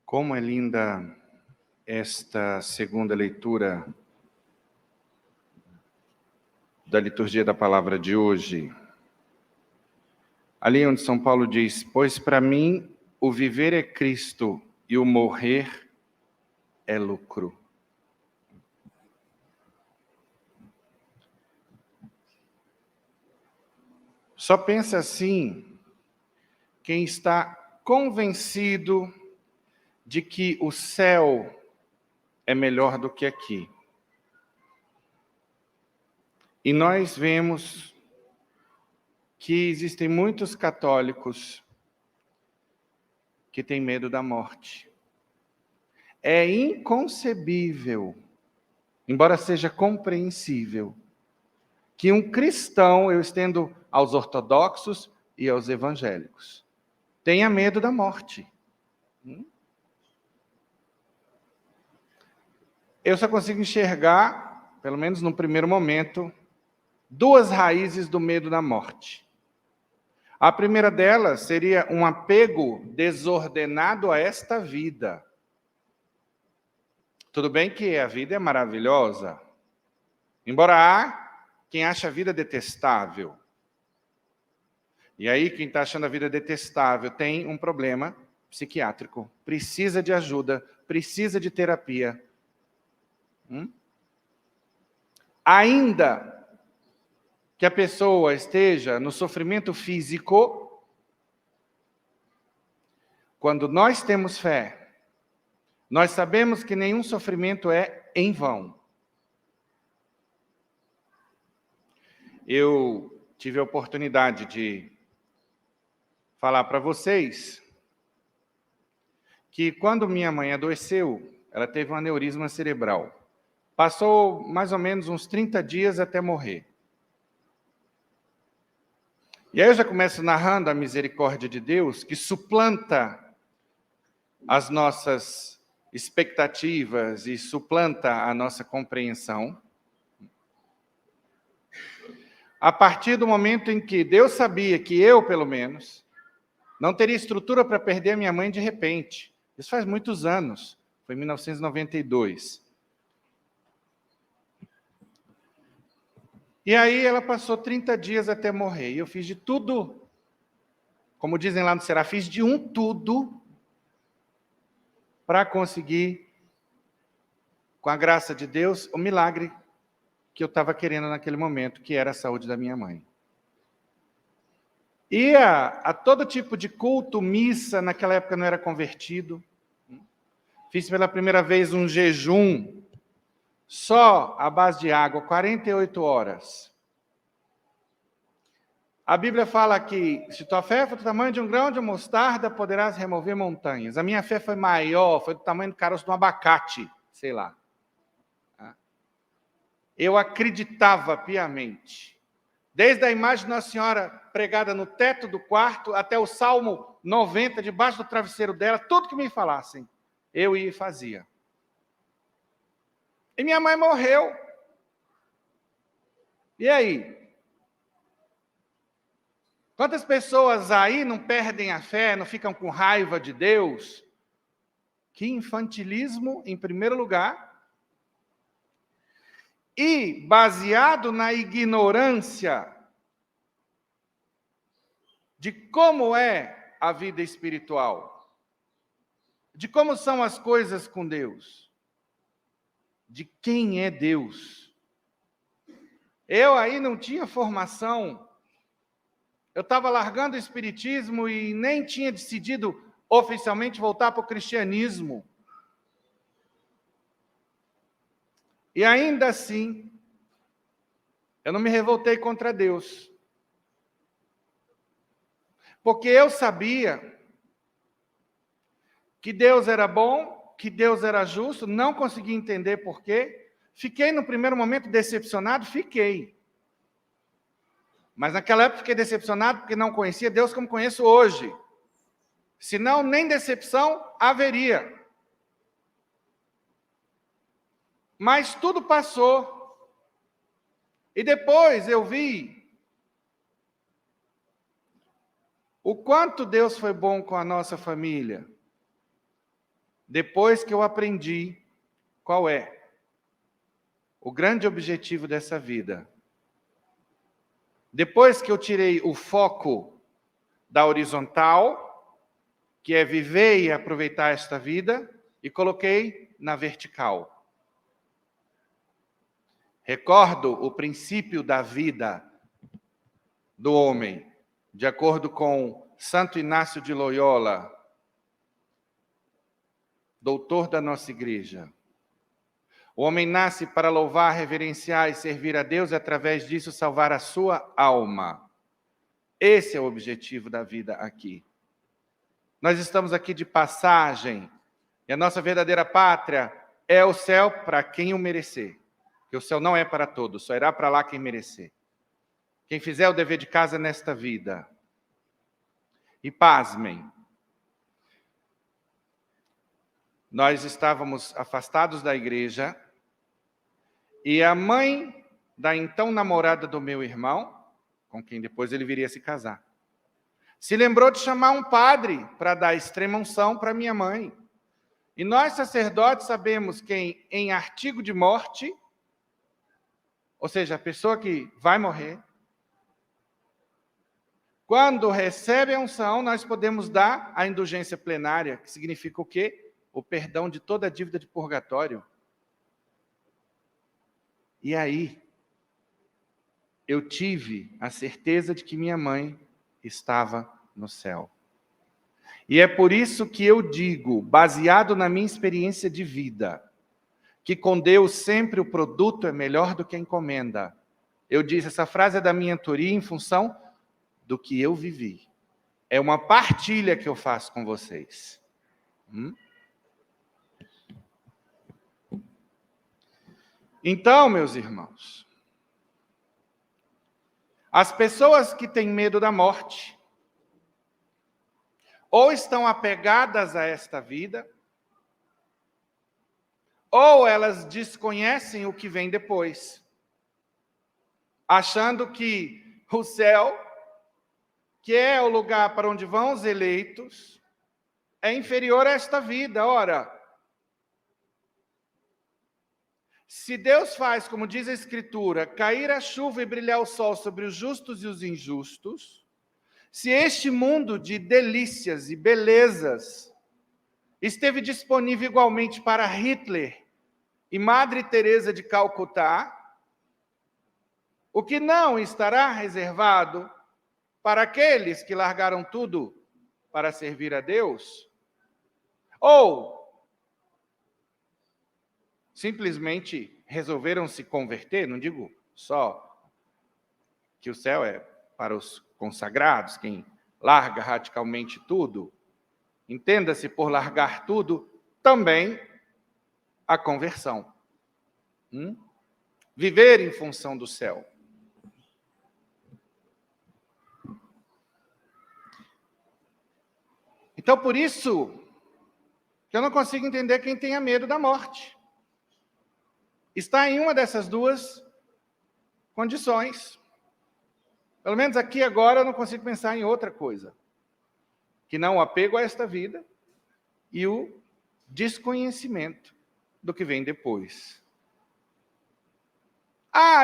Como é linda esta segunda leitura da liturgia da palavra de hoje. Ali onde São Paulo diz: pois para mim o viver é Cristo e o morrer é lucro. Só pensa assim quem está convencido de que o céu é melhor do que aqui. E nós vemos que existem muitos católicos que têm medo da morte. É inconcebível, embora seja compreensível, que um cristão, eu estendo aos ortodoxos e aos evangélicos, tenha medo da morte. Eu só consigo enxergar, pelo menos no primeiro momento, duas raízes do medo da morte. A primeira delas seria um apego desordenado a esta vida. Tudo bem que a vida é maravilhosa, embora há quem ache a vida detestável. E aí, quem está achando a vida detestável tem um problema psiquiátrico, precisa de ajuda, precisa de terapia. Ainda que a pessoa esteja no sofrimento físico, quando nós temos fé, nós sabemos que nenhum sofrimento é em vão. Eu tive a oportunidade de falar para vocês que quando minha mãe adoeceu, ela teve um aneurisma cerebral. Passou mais ou menos uns 30 dias até morrer. E aí eu já começo narrando a misericórdia de Deus, que suplanta as nossas expectativas e suplanta a nossa compreensão. A partir do momento em que Deus sabia que eu, pelo menos, não teria estrutura para perder a minha mãe de repente. Isso faz muitos anos, foi em 1992. E aí ela passou 30 dias até morrer. E eu fiz de tudo, como dizem lá no Ceará, fiz de tudo para conseguir, com a graça de Deus, o milagre que eu estava querendo naquele momento, que era a saúde da minha mãe. Ia a todo tipo de culto, missa, naquela época não era convertido. Fiz pela primeira vez um jejum, só à base de água, 48 horas. A Bíblia fala que, se tua fé for do tamanho de um grão de mostarda, poderás remover montanhas. A minha fé foi maior, foi do tamanho do caroço de um abacate, sei lá. Eu acreditava piamente. Desde a imagem de Nossa Senhora pregada no teto do quarto, até o Salmo 90, debaixo do travesseiro dela, tudo que me falassem, eu ia e fazia. E minha mãe morreu. E aí? Quantas pessoas aí não perdem a fé, não ficam com raiva de Deus? Que infantilismo, em primeiro lugar. E baseado na ignorância de como é a vida espiritual, de como são as coisas com Deus, de quem é Deus. Eu aí não tinha formação, eu estava largando o espiritismo e nem tinha decidido oficialmente voltar para o cristianismo. E ainda assim, eu não me revoltei contra Deus. Porque eu sabia que Deus era bom, que Deus era justo, não consegui entender por quê. Fiquei no primeiro momento decepcionado, fiquei. Mas naquela época fiquei decepcionado porque não conhecia Deus como conheço hoje. Senão, nem decepção haveria. Mas tudo passou. E depois eu vi O quanto Deus foi bom com a nossa família, depois que eu aprendi qual é o grande objetivo dessa vida. Depois que eu tirei o foco da horizontal, que é viver e aproveitar esta vida, e coloquei na vertical. Recordo o princípio da vida do homem, de acordo com Santo Inácio de Loyola, doutor da nossa igreja. O homem nasce para louvar, reverenciar e servir a Deus e, através disso, salvar a sua alma. Esse é o objetivo da vida aqui. Nós estamos aqui de passagem, e a nossa verdadeira pátria é o céu para quem o merecer. Porque o céu não é para todos, só irá para lá quem merecer. Quem fizer o dever de casa nesta vida. E pasmem, nós estávamos afastados da igreja, e a mãe da então namorada do meu irmão, com quem depois ele viria a se casar, se lembrou de chamar um padre para dar extrema-unção para minha mãe. E nós, sacerdotes, sabemos que em artigo de morte, ou seja, a pessoa que vai morrer, quando recebe a unção, nós podemos dar a indulgência plenária, que significa o quê? O perdão de toda a dívida de purgatório. E aí, eu tive a certeza de que minha mãe estava no céu. E é por isso que eu digo, baseado na minha experiência de vida, que com Deus sempre o produto é melhor do que a encomenda. Eu disse, essa frase é da minha autoria em função do que eu vivi. É uma partilha que eu faço com vocês. Então, meus irmãos, as pessoas que têm medo da morte, ou estão apegadas a esta vida, ou elas desconhecem o que vem depois, achando que o céu, que é o lugar para onde vão os eleitos, é inferior a esta vida. Ora, se Deus faz, como diz a Escritura, cair a chuva e brilhar o sol sobre os justos e os injustos, se este mundo de delícias e belezas esteve disponível igualmente para Hitler e Madre Teresa de Calcutá, o que não estará reservado para aqueles que largaram tudo para servir a Deus? Ou simplesmente resolveram se converter? Não digo só que o céu é para os consagrados, quem larga radicalmente tudo. Entenda-se por largar tudo também a conversão. Viver em função do céu. Então, por isso que eu não consigo entender quem tenha medo da morte. Está em uma dessas duas condições. Pelo menos aqui agora eu não consigo pensar em outra coisa, que não o apego a esta vida e o desconhecimento do que vem depois.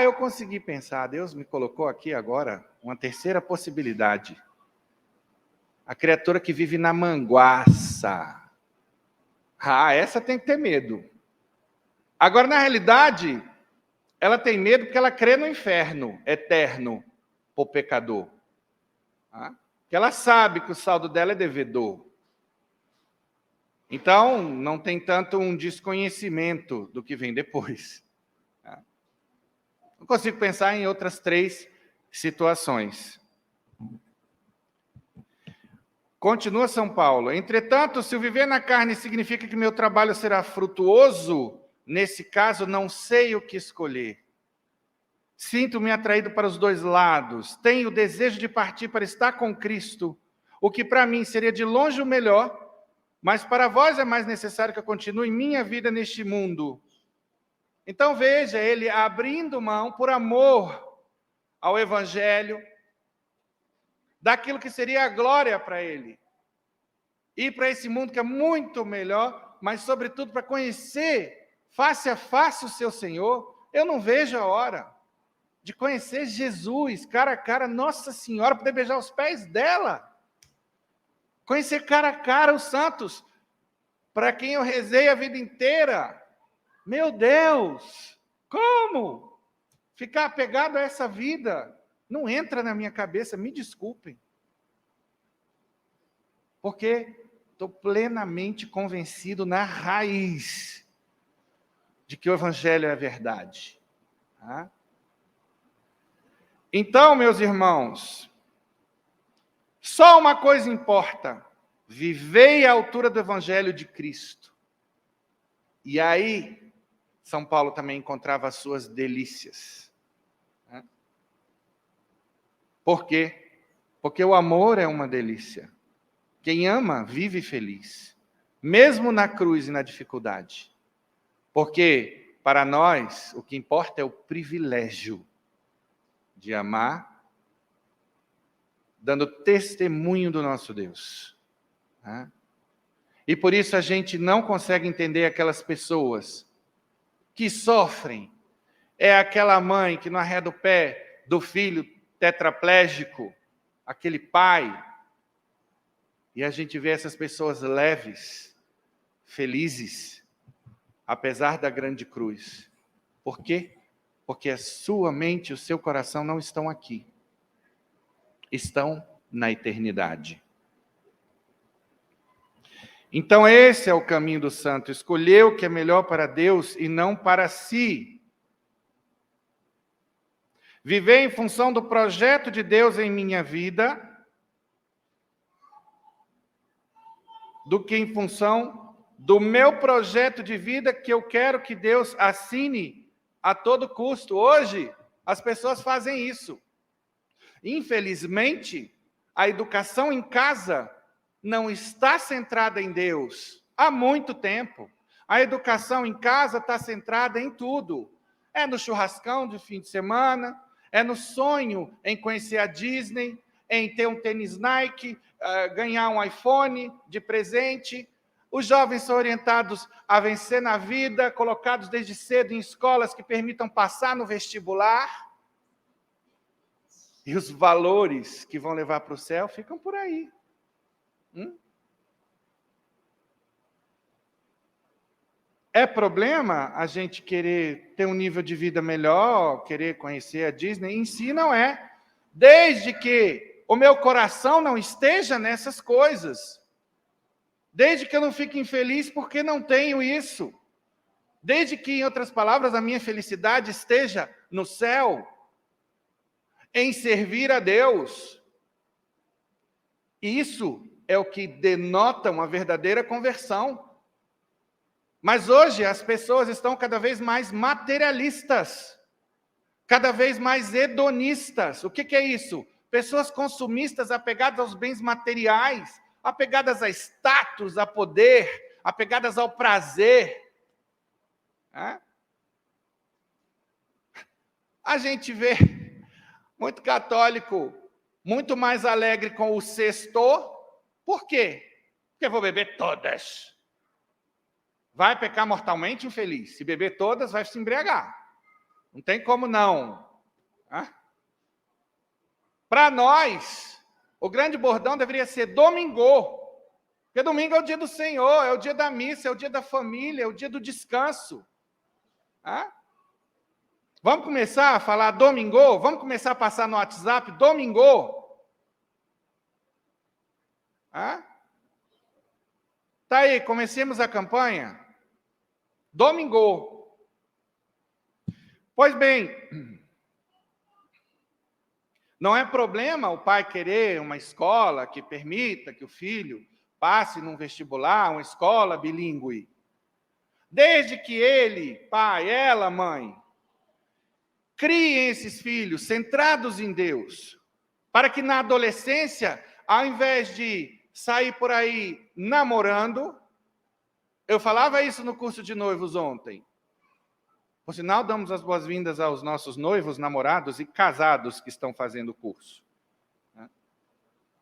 Eu consegui pensar, Deus me colocou aqui agora uma terceira possibilidade. A criatura que vive na manguaça. Essa tem que ter medo. Agora, na realidade, ela tem medo porque ela crê no inferno eterno para o pecador. Que ela sabe que o saldo dela é devedor. Então, não tem tanto um desconhecimento do que vem depois. Não consigo pensar em outras 3 situações. Continua São Paulo. Entretanto, se o viver na carne significa que meu trabalho será frutuoso, nesse caso, não sei o que escolher. Sinto-me atraído para os 2 lados. Tenho o desejo de partir para estar com Cristo, o que para mim seria de longe o melhor, mas para vós é mais necessário que eu continue minha vida neste mundo. Então veja, ele abrindo mão por amor ao Evangelho, daquilo que seria a glória para ele. Ir para esse mundo que é muito melhor, mas, sobretudo, para conhecer face a face o seu Senhor. Eu não vejo a hora de conhecer Jesus, cara a cara, Nossa Senhora, poder beijar os pés dela. Conhecer cara a cara os santos, para quem eu rezei a vida inteira. Meu Deus, como? Ficar apegado a essa vida não entra na minha cabeça, me desculpem. Porque estou plenamente convencido na raiz de que o Evangelho é a verdade. Tá? Então, meus irmãos, só uma coisa importa: vivei à altura do Evangelho de Cristo. E aí, São Paulo também encontrava as suas delícias. Por quê? Porque o amor é uma delícia. Quem ama, vive feliz, mesmo na cruz e na dificuldade. Porque, para nós, o que importa é o privilégio de amar, dando testemunho do nosso Deus. E por isso a gente não consegue entender aquelas pessoas que sofrem. É aquela mãe que não arreda o pé do filho tetraplégico, aquele pai. E a gente vê essas pessoas leves, felizes, apesar da grande cruz. Por quê? Porque a sua mente e o seu coração não estão aqui. Estão na eternidade. Então esse é o caminho do santo, escolher o que é melhor para Deus e não para si. Viver em função do projeto de Deus em minha vida, do que em função do meu projeto de vida que eu quero que Deus assine a todo custo. Hoje, as pessoas fazem isso. Infelizmente, a educação em casa não está centrada em Deus há muito tempo. A educação em casa está centrada em tudo. É no churrascão de fim de semana, é no sonho em conhecer a Disney, em ter um tênis Nike, ganhar um iPhone de presente. Os jovens são orientados a vencer na vida, colocados desde cedo em escolas que permitam passar no vestibular. E os valores que vão levar para o céu ficam por aí. É problema a gente querer ter um nível de vida melhor, querer conhecer a Disney? Em si não é. Desde que o meu coração não esteja nessas coisas. Desde que eu não fique infeliz porque não tenho isso. Desde que, em outras palavras, a minha felicidade esteja no céu, em servir a Deus. Isso é o que denota uma verdadeira conversão. Mas hoje as pessoas estão cada vez mais materialistas, cada vez mais hedonistas. O que é isso? Pessoas consumistas apegadas aos bens materiais, apegadas a status, a poder, apegadas ao prazer. A gente vê muito católico muito mais alegre com o sexto. Por quê? Porque vou beber todas. Vai pecar mortalmente infeliz. Se beber todas, vai se embriagar. Não tem como não. Para nós, o grande bordão deveria ser domingo. Porque domingo é o dia do Senhor, é o dia da missa, é o dia da família, é o dia do descanso. Vamos começar a falar domingo? Vamos começar a passar no WhatsApp domingo? Tá aí, comecemos a campanha? Domingo. Pois bem, não é problema o pai querer uma escola que permita que o filho passe num vestibular, uma escola bilíngue. Desde que ele, pai, ela, mãe, criem esses filhos centrados em Deus, para que na adolescência, ao invés de sair por aí namorando, eu falava isso no curso de noivos ontem. Por sinal, damos as boas-vindas aos nossos noivos, namorados e casados que estão fazendo o curso.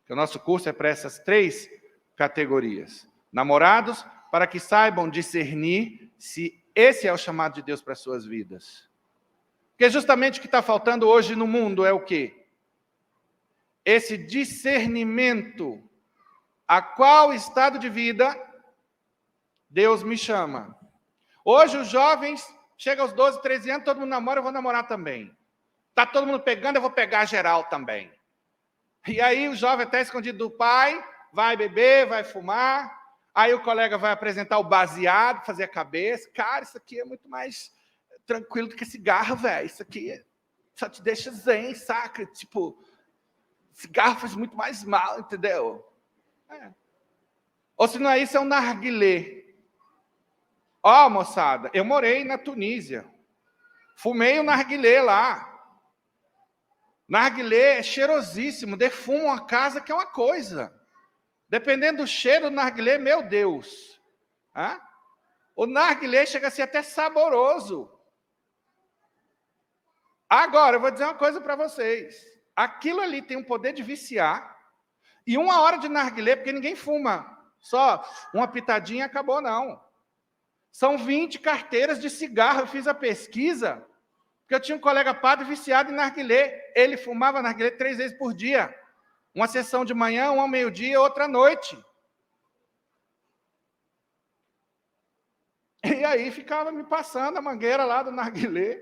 Que o nosso curso é para essas 3 categorias. Namorados, para que saibam discernir se esse é o chamado de Deus para as suas vidas. Porque justamente o que está faltando hoje no mundo é o quê? Esse discernimento. A qual estado de vida Deus me chama? Hoje os jovens, chegam aos 12, 13 anos, todo mundo namora, eu vou namorar também. Está todo mundo pegando, eu vou pegar geral também. E aí o jovem até escondido do pai, vai beber, vai fumar, aí o colega vai apresentar o baseado, fazer a cabeça. Cara, isso aqui é muito mais tranquilo do que cigarro, velho. Isso aqui só te deixa zen, saca? Tipo, cigarro faz muito mais mal, entendeu? Ou se não é isso, é um narguilé. Ó, moçada, eu morei na Tunísia. Fumei o narguilé lá. Narguilé é cheirosíssimo, defuma uma casa que é uma coisa. Dependendo do cheiro do narguilé, meu Deus. O narguilé chega a ser até saboroso. Agora, eu vou dizer uma coisa para vocês. Aquilo ali tem um poder de viciar. E 1 hora de narguilé, porque ninguém fuma. Só uma pitadinha e acabou, não. São 20 carteiras de cigarro. Eu fiz a pesquisa, porque eu tinha um colega padre viciado em narguilé. Ele fumava narguilé 3 vezes por dia. Uma sessão de manhã, uma ao meio-dia, outra à noite. E aí ficava me passando a mangueira lá do narguilé.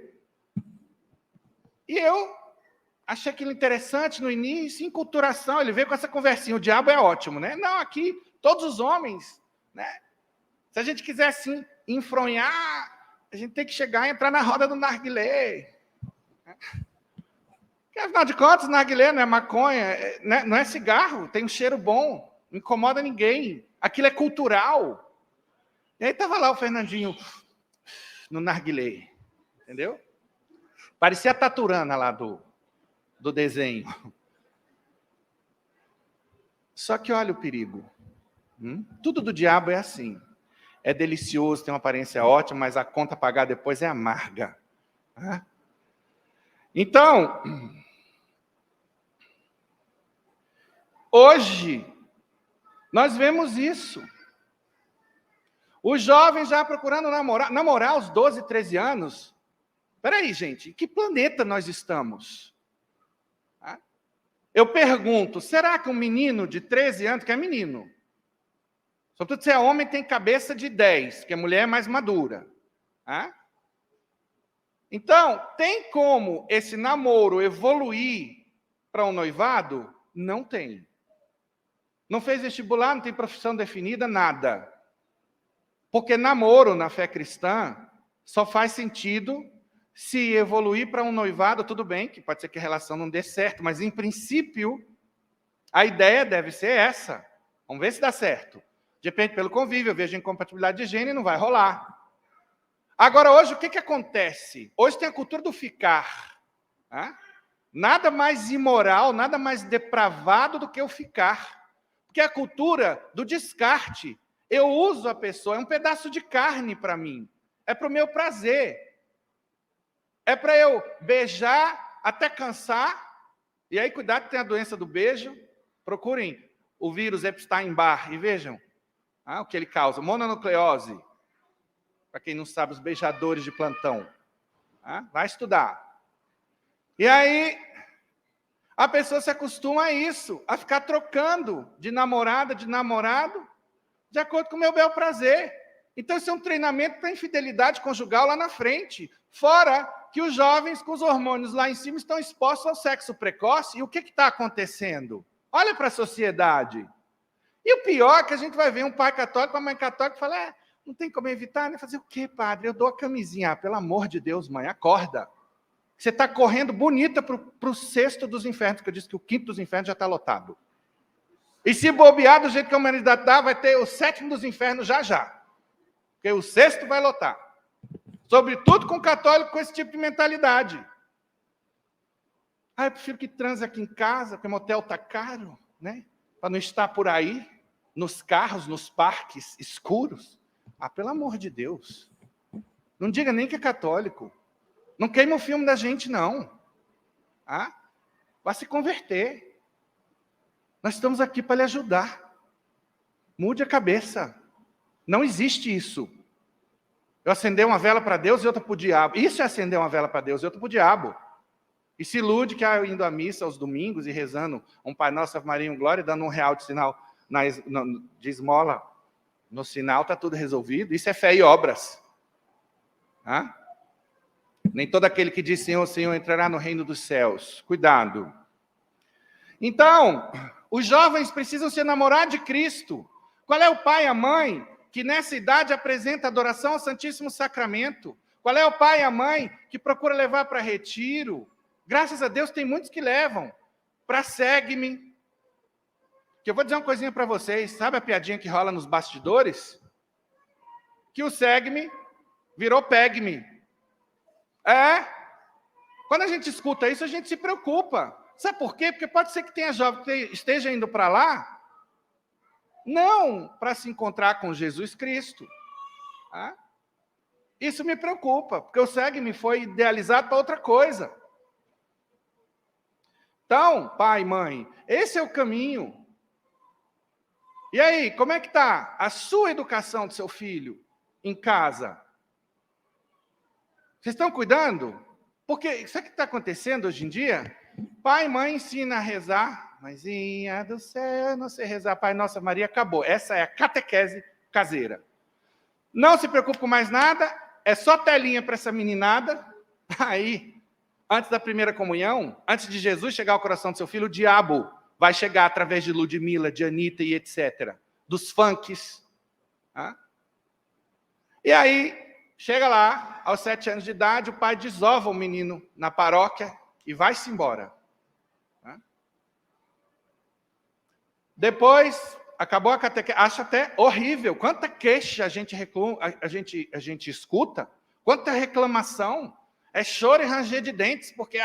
E eu achei aquilo interessante no início, enculturação. Ele veio com essa conversinha, o diabo é ótimo, né? Não, aqui, todos os homens, né? Se a gente quiser, assim, enfronhar, a gente tem que chegar e entrar na roda do narguilé. Porque, afinal de contas, narguilé não é maconha, não é cigarro, tem um cheiro bom, não incomoda ninguém. Aquilo é cultural. E aí estava lá o Fernandinho no narguilé, entendeu? Parecia a Taturana lá do desenho. Só que olha o perigo. Tudo do diabo é assim. É delicioso, tem uma aparência ótima, mas a conta a pagar depois é amarga. Então, hoje, nós vemos isso. Os jovens já procurando namorar aos 12, 13 anos. Espera aí, gente, em que planeta nós estamos? Eu pergunto, será que um menino de 13 anos, que é menino, sobretudo se é homem, tem cabeça de 10, que a mulher é mais madura. Então, tem como esse namoro evoluir para um noivado? Não tem. Não fez vestibular, não tem profissão definida, nada. Porque namoro na fé cristã só faz sentido se evoluir para um noivado, tudo bem, que pode ser que a relação não dê certo, mas, em princípio, a ideia deve ser essa. Vamos ver se dá certo. De repente, pelo convívio, eu vejo incompatibilidade de gênero e não vai rolar. Agora, hoje, o que acontece? Hoje tem a cultura do ficar. Nada mais imoral, nada mais depravado do que o ficar. Porque é a cultura do descarte. Eu uso a pessoa, é um pedaço de carne para mim. É para o meu prazer. É para eu beijar até cansar. E aí, cuidado que tem a doença do beijo. Procurem o vírus Epstein-Barr e vejam o que ele causa. Mononucleose. Para quem não sabe, os beijadores de plantão. Vai estudar. E aí, a pessoa se acostuma a isso, a ficar trocando de namorada, de namorado, de acordo com o meu bel prazer. Então, isso é um treinamento para a infidelidade conjugal lá na frente. Fora que os jovens com os hormônios lá em cima estão expostos ao sexo precoce. E o que está acontecendo? Olha para a sociedade. E o pior é que a gente vai ver um pai católico, uma mãe católica, e fala, não tem como evitar, né? Fazer o quê, padre? Eu dou a camisinha. Pelo amor de Deus, mãe, acorda. Você está correndo bonita para o 6º dos infernos, que eu disse que o 5º dos infernos já está lotado. E se bobear do jeito que a humanidade está, vai ter o 7º dos infernos já. Porque o 6º vai lotar. Sobretudo com católico com esse tipo de mentalidade. Eu prefiro que transe aqui em casa, porque o motel está caro, né? Para não estar por aí, nos carros, nos parques escuros. Pelo amor de Deus. Não diga nem que é católico. Não queima o filme da gente, não. Vai se converter. Nós estamos aqui para lhe ajudar. Mude a cabeça. Não existe isso. Eu acender uma vela para Deus e outra para o diabo. Isso é acender uma vela para Deus e outra para o diabo. E se ilude que indo à missa aos domingos e rezando um Pai Nosso, Ave Maria, um Glória, dando R$1 de sinal de esmola no sinal, está tudo resolvido. Isso é fé e obras. Ah? Nem todo aquele que diz Senhor, Senhor entrará no reino dos céus. Cuidado. Então, os jovens precisam se enamorar de Cristo. Qual é o pai e a mãe que nessa idade apresenta adoração ao Santíssimo Sacramento? Qual é o pai e a mãe que procura levar para retiro? Graças a Deus tem muitos que levam para Segue-me. Que eu vou dizer uma coisinha para vocês. Sabe a piadinha que rola nos bastidores? Que o Segue-me virou Pegue-me. Quando a gente escuta isso, a gente se preocupa. Sabe por quê? Porque pode ser que tenha jovem que esteja indo para lá, não para se encontrar com Jesus Cristo. Isso me preocupa, porque o Segue-me foi idealizado para outra coisa. Então, pai, mãe, esse é o caminho. E aí, como é que está a sua educação do seu filho em casa? Vocês estão cuidando? Porque sabe o que está acontecendo hoje em dia? Pai e mãe ensina a rezar. Mãezinha do céu, eu não sei rezar. Pai Nossa Maria, acabou. Essa é a catequese caseira. Não se preocupe com mais nada. É só telinha para essa meninada. Aí, antes da primeira comunhão, antes de Jesus chegar ao coração do seu filho, o diabo vai chegar através de Ludmilla, de Anitta e etc. Dos funks. E aí, chega lá, aos 7 anos de idade, o pai desova o menino na paróquia e vai-se embora. Depois, acabou a catequese, acho até horrível. Quanta queixa a gente escuta, quanta reclamação. É choro e ranger de dentes, porque,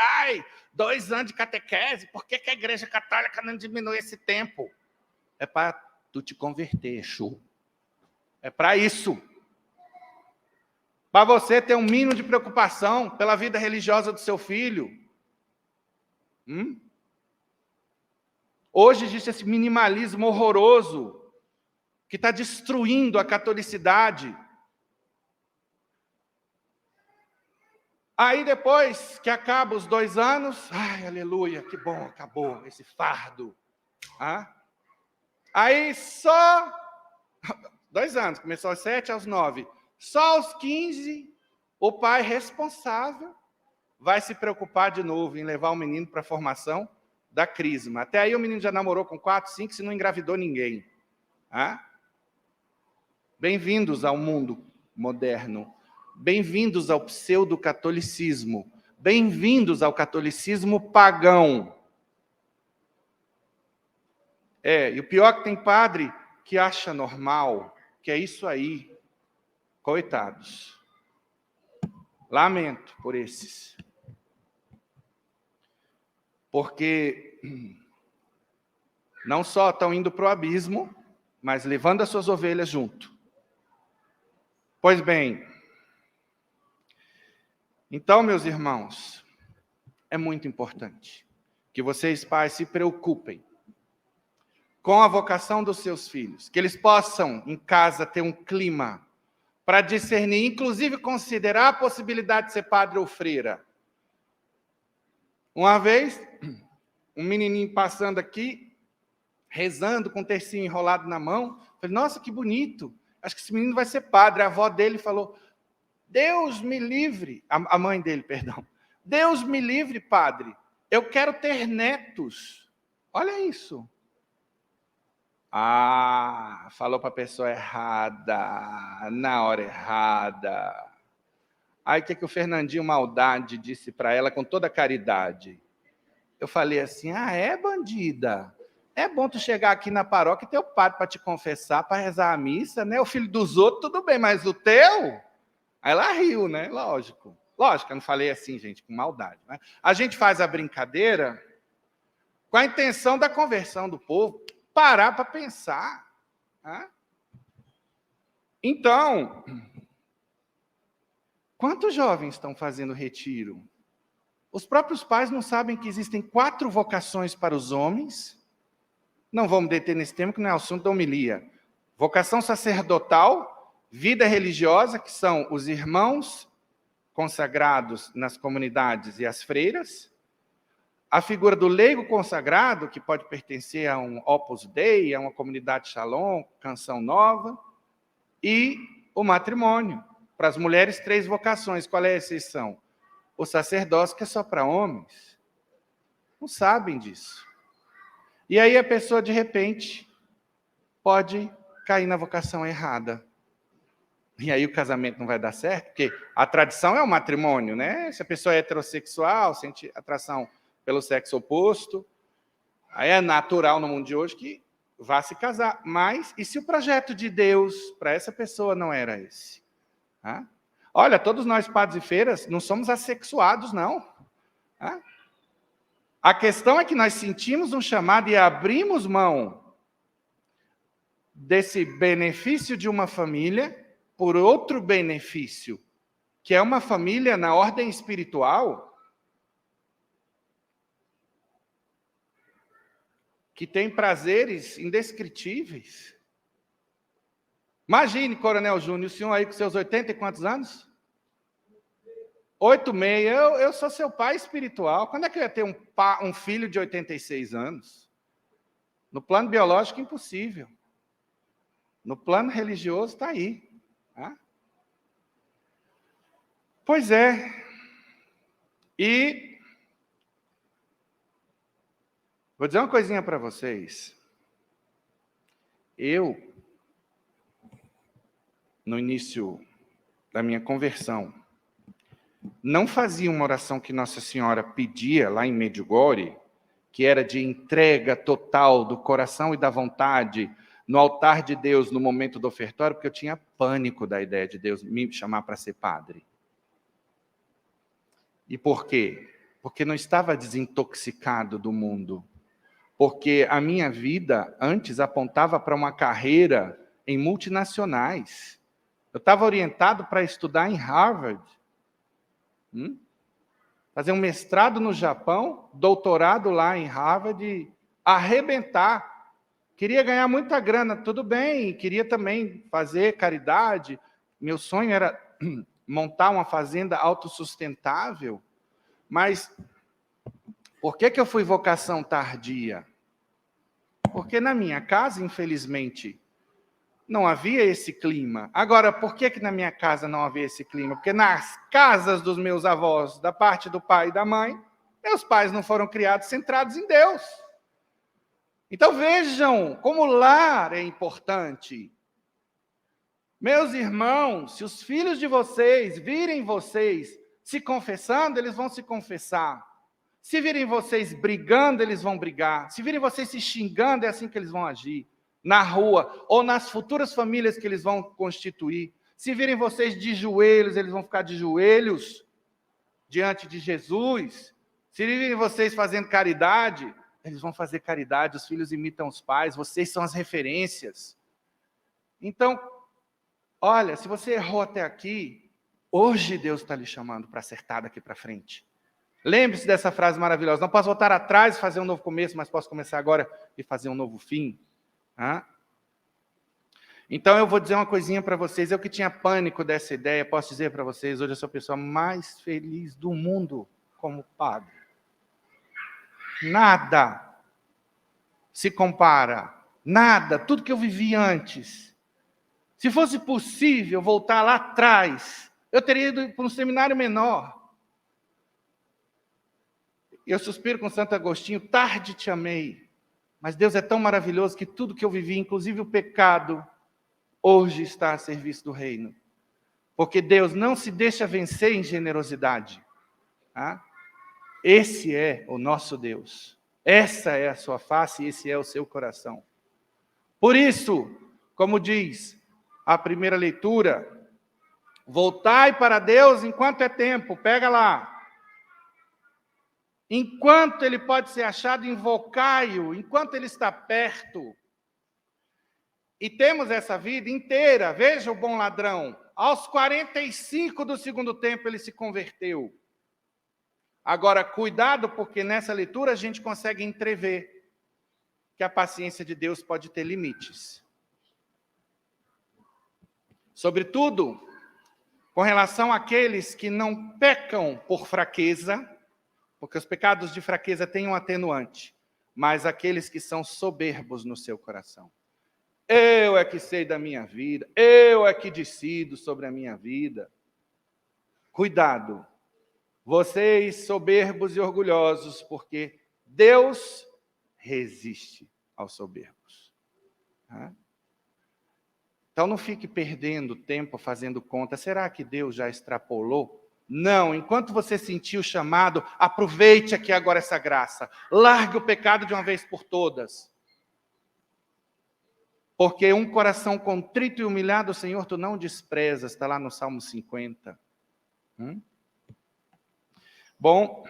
2 anos de catequese, por que a Igreja Católica não diminui esse tempo? É para tu te converter, Exu. É para isso. Para você ter um mínimo de preocupação pela vida religiosa do seu filho. Hoje existe esse minimalismo horroroso que está destruindo a catolicidade. Aí depois que acaba os 2 anos, aleluia, que bom, acabou esse fardo. Aí só 2 anos, começou aos 7, aos 9. Só aos 15, o pai responsável vai se preocupar de novo em levar o menino para a formação da crisma. Até aí o menino já namorou com 4, 5, se não engravidou ninguém. Bem-vindos ao mundo moderno. Bem-vindos ao pseudo-catolicismo. Bem-vindos ao catolicismo pagão. E o pior é que tem padre que acha normal, que é isso aí. Coitados. Lamento por esses. Porque não só estão indo para o abismo, mas levando as suas ovelhas junto. Pois bem, então, meus irmãos, é muito importante que vocês, pais, se preocupem com a vocação dos seus filhos, que eles possam, em casa, ter um clima para discernir, inclusive considerar a possibilidade de ser padre ou freira. Uma vez, um menininho passando aqui, rezando com um tercinho enrolado na mão, falei, nossa, que bonito, acho que esse menino vai ser padre. A avó dele falou, Deus me livre, a mãe dele, perdão, Deus me livre, padre, eu quero ter netos. Olha isso. Falou para a pessoa errada, na hora errada. Aí o que o Fernandinho Maldade disse para ela com toda a caridade? Eu falei assim, bandida? É bom tu chegar aqui na paróquia e ter o padre para te confessar, para rezar a missa, né? O filho dos outros, tudo bem, mas o teu? Aí ela riu, né? Lógico. Lógico, eu não falei assim, gente, com maldade. Né? A gente faz a brincadeira com a intenção da conversão do povo, parar para pensar. Então, quantos jovens estão fazendo retiro? Os próprios pais não sabem que existem 4 vocações para os homens Não vou me deter nesse tema, que não é assunto da homilia. Vocação sacerdotal, vida religiosa, que são os irmãos consagrados nas comunidades e as freiras. A figura do leigo consagrado, que pode pertencer a um Opus Dei, a uma comunidade Shalom, Canção Nova. E o matrimônio. Para as mulheres, 3 vocações. Qual é a exceção? O sacerdócio, que é só para homens. Não sabem disso. E aí a pessoa, de repente, pode cair na vocação errada. E aí o casamento não vai dar certo, porque a tradição é o matrimônio, né? Se a pessoa é heterossexual, sente atração pelo sexo oposto, aí é natural no mundo de hoje que vá se casar. Mas, e se o projeto de Deus para essa pessoa não era esse? Olha, todos nós, padres e freiras, não somos assexuados, não. A questão é que nós sentimos um chamado e abrimos mão desse benefício de uma família por outro benefício, que é uma família na ordem espiritual, que tem prazeres indescritíveis. Imagine, Coronel Júnior, o senhor aí com seus 80 e quantos anos? 86. Eu sou seu pai espiritual. Quando é que eu ia ter um filho de 86 anos? No plano biológico, impossível. No plano religioso, está aí. Pois é. E vou dizer uma coisinha para vocês. Eu, no início da minha conversão, não fazia uma oração que Nossa Senhora pedia lá em Medjugorje, que era de entrega total do coração e da vontade no altar de Deus no momento do ofertório, porque eu tinha pânico da ideia de Deus me chamar para ser padre. E por quê? Porque não estava desintoxicado do mundo. Porque a minha vida antes apontava para uma carreira em multinacionais. Eu estava orientado para estudar em Harvard. Fazer um mestrado no Japão, doutorado lá em Harvard, e arrebentar. Queria ganhar muita grana, tudo bem, queria também fazer caridade. Meu sonho era montar uma fazenda autossustentável, mas por que eu fui vocação tardia? Porque na minha casa, infelizmente, não havia esse clima. Agora, por que na minha casa não havia esse clima? Porque nas casas dos meus avós, da parte do pai e da mãe, meus pais não foram criados centrados em Deus. Então vejam como o lar é importante. Meus irmãos, se os filhos de vocês virem vocês se confessando, eles vão se confessar. Se virem vocês brigando, eles vão brigar. Se virem vocês se xingando, é assim que eles vão agir. Na rua, ou nas futuras famílias que eles vão constituir. Se virem vocês de joelhos, eles vão ficar de joelhos diante de Jesus. Se virem vocês fazendo caridade, eles vão fazer caridade. Os filhos imitam os pais, vocês são as referências. Então, olha, se você errou até aqui, hoje Deus está lhe chamando para acertar daqui para frente. Lembre-se dessa frase maravilhosa. Não posso voltar atrás e fazer um novo começo, mas posso começar agora e fazer um novo fim. Então, eu vou dizer uma coisinha para vocês. Eu que tinha pânico dessa ideia, posso dizer para vocês, hoje eu sou a pessoa mais feliz do mundo como padre. Nada se compara. Nada. Tudo que eu vivi antes. Se fosse possível voltar lá atrás, eu teria ido para um seminário menor. Eu suspiro com Santo Agostinho, tarde te amei. Mas Deus é tão maravilhoso que tudo que eu vivi, inclusive o pecado, hoje está a serviço do reino. Porque Deus não se deixa vencer em generosidade. Esse é o nosso Deus. Essa é a sua face e esse é o seu coração. Por isso, como diz a primeira leitura, voltai para Deus enquanto é tempo. Pega lá. Enquanto ele pode ser achado, invocai-o, enquanto ele está perto. E temos essa vida inteira. Veja o bom ladrão. Aos 45 do segundo tempo ele se converteu. Agora, cuidado, porque nessa leitura a gente consegue entrever. que a paciência de Deus pode ter limites. Sobretudo, com relação àqueles que não pecam por fraqueza, porque os pecados de fraqueza têm um atenuante, mas aqueles que são soberbos no seu coração. Eu é que sei da minha vida, eu é que decido sobre a minha vida. Cuidado, vocês soberbos e orgulhosos, porque Deus resiste aos soberbos. Então não fique perdendo tempo fazendo conta. Será que Deus já extrapolou? Não, enquanto você sentir o chamado, aproveite aqui agora essa graça. Largue o pecado de uma vez por todas. Porque um coração contrito e humilhado, Senhor, tu não desprezas. Está lá no Salmo 50. Bom,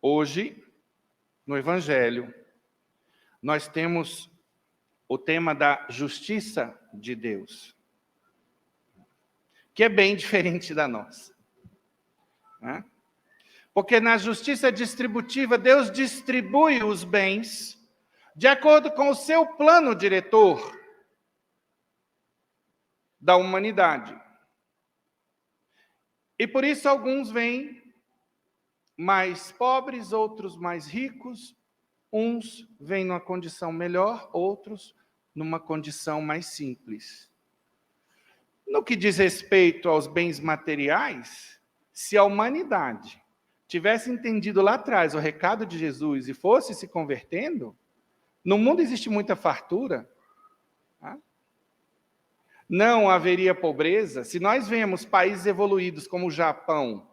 hoje, no Evangelho, nós temos o tema da justiça de Deus, que é bem diferente da nossa. Porque na justiça distributiva, Deus distribui os bens de acordo com o seu plano diretor da humanidade. E por isso alguns vêm mais pobres, outros mais ricos, uns vêm numa condição melhor, outros numa condição mais simples. No que diz respeito aos bens materiais, se a humanidade tivesse entendido lá atrás o recado de Jesus e fosse se convertendo, no mundo existe muita fartura, não haveria pobreza. Se nós vemos países evoluídos como o Japão,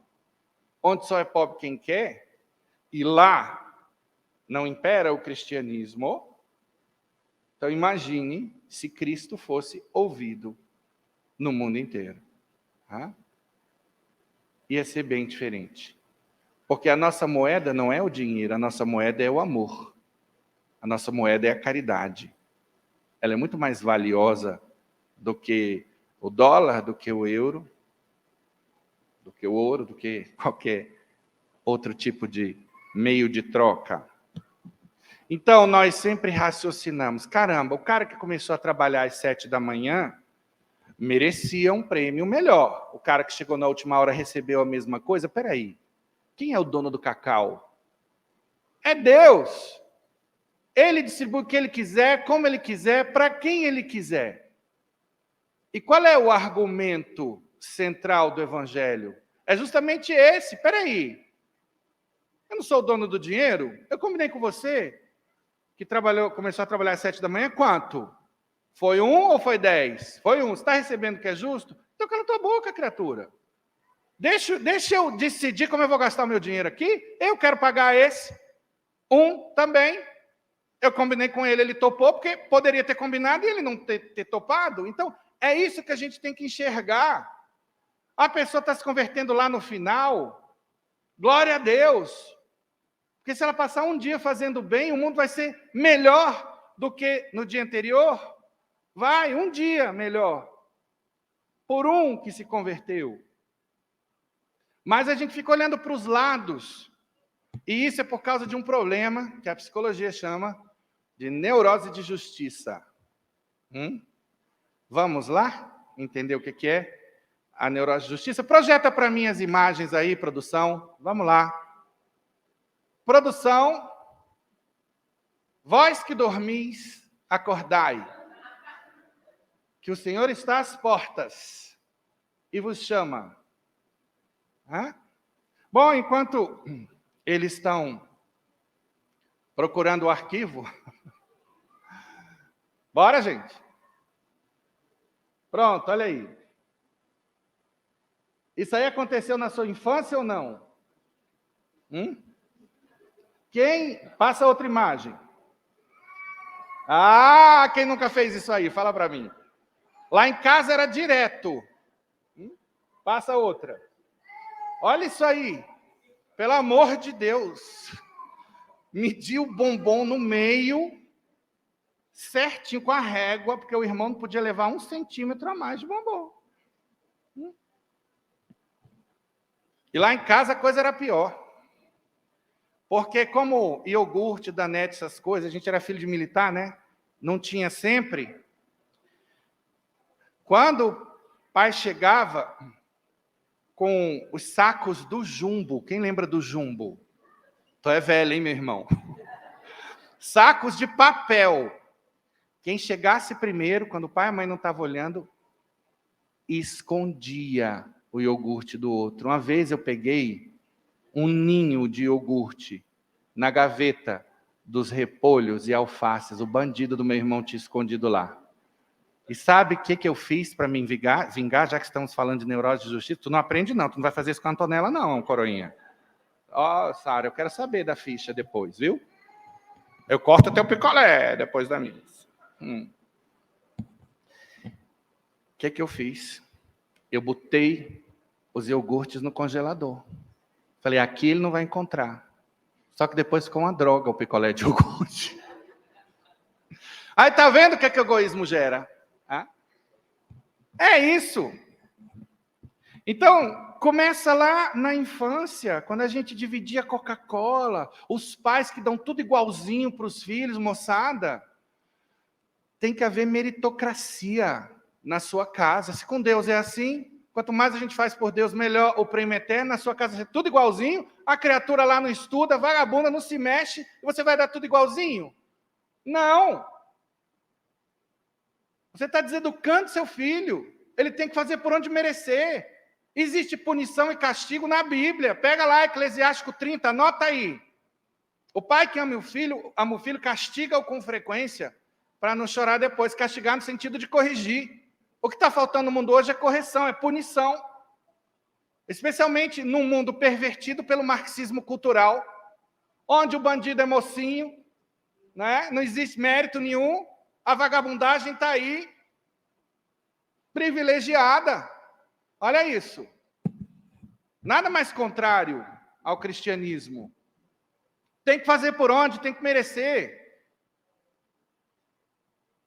onde só é pobre quem quer, e lá não impera o cristianismo, então imagine se Cristo fosse ouvido no mundo inteiro. Ia ser bem diferente. Porque a nossa moeda não é o dinheiro, a nossa moeda é o amor. A nossa moeda é a caridade. Ela é muito mais valiosa do que o dólar, do que o euro, do que o ouro, do que qualquer outro tipo de meio de troca. Então, nós sempre raciocinamos, caramba, o cara que começou a trabalhar às 7 da manhã merecia um prêmio melhor. O cara que chegou na última hora recebeu a mesma coisa. Peraí, quem é o dono do cacau? É Deus. Ele distribui o que ele quiser, como ele quiser, para quem ele quiser. E qual é o argumento central do Evangelho? É justamente esse. Peraí, eu não sou o dono do dinheiro? Eu combinei com você que começou a trabalhar às 7 da manhã, quanto? Foi 1 ou foi 10? Foi 1. Você está recebendo o que é justo? Então cala tua boca, criatura. Deixa eu decidir como eu vou gastar o meu dinheiro aqui. Eu quero pagar esse. 1 também. Eu combinei com ele, ele topou, porque poderia ter combinado e ele não ter topado. Então, é isso que a gente tem que enxergar. A pessoa está se convertendo lá no final. Glória a Deus. Porque se ela passar um dia fazendo bem, o mundo vai ser melhor do que no dia anterior. Vai, um dia melhor. Por um que se converteu. Mas a gente fica olhando para os lados. E isso é por causa de um problema que a psicologia chama de neurose de justiça. Vamos lá? Entender o que é a neurose de justiça? Projeta para mim as imagens aí, produção. Vamos lá. Produção. Vós que dormis, acordai. Que o Senhor está às portas e vos chama. Bom, enquanto eles estão procurando o arquivo, bora, gente. Pronto, olha aí. Isso aí aconteceu na sua infância ou não? Quem? Passa outra imagem. Quem nunca fez isso aí? Fala para mim. Lá em casa era direto. Passa outra. Olha isso aí. Pelo amor de Deus. Mediu o bombom no meio, certinho com a régua, porque o irmão não podia levar 1 centímetro a mais de bombom. E lá em casa a coisa era pior. Porque como iogurte, danete, essas coisas, a gente era filho de militar, né? Não tinha sempre. Quando o pai chegava com os sacos do Jumbo, quem lembra do Jumbo? Tu é velho, hein, meu irmão? Sacos de papel. Quem chegasse primeiro, quando o pai e a mãe não estavam olhando, escondia o iogurte do outro. Uma vez eu peguei um ninho de iogurte na gaveta dos repolhos e alfaces. O bandido do meu irmão tinha escondido lá. E sabe o que eu fiz para me vingar, já que estamos falando de neurose de justiça? Tu não aprende não, tu não vai fazer isso com a Antonella não, coroinha. Ó, Sara, eu quero saber da ficha depois, viu? Eu corto até o picolé depois da missa. O que eu fiz? Eu botei os iogurtes no congelador. Falei, aqui ele não vai encontrar. Só que depois ficou uma droga o picolé de iogurte. Aí tá vendo o que egoísmo gera? É isso. Então, começa lá na infância, quando a gente dividia Coca-Cola, os pais que dão tudo igualzinho para os filhos, moçada. Tem que haver meritocracia na sua casa. Se com Deus é assim, quanto mais a gente faz por Deus, melhor o prêmio eterno. Na sua casa é tudo igualzinho, a criatura lá não estuda, vagabunda, não se mexe, e você vai dar tudo igualzinho? Não. Você está deseducando seu filho. Ele tem que fazer por onde merecer. Existe punição e castigo na Bíblia. Pega lá, Eclesiástico 30, anota aí. O pai que ama o filho, castiga-o com frequência, para não chorar depois. Castigar no sentido de corrigir. O que está faltando no mundo hoje é correção, é punição. Especialmente num mundo pervertido pelo marxismo cultural, onde o bandido é mocinho, né? Não existe mérito nenhum, a vagabundagem está aí, privilegiada. Olha isso. Nada mais contrário ao cristianismo. Tem que fazer por onde, tem que merecer.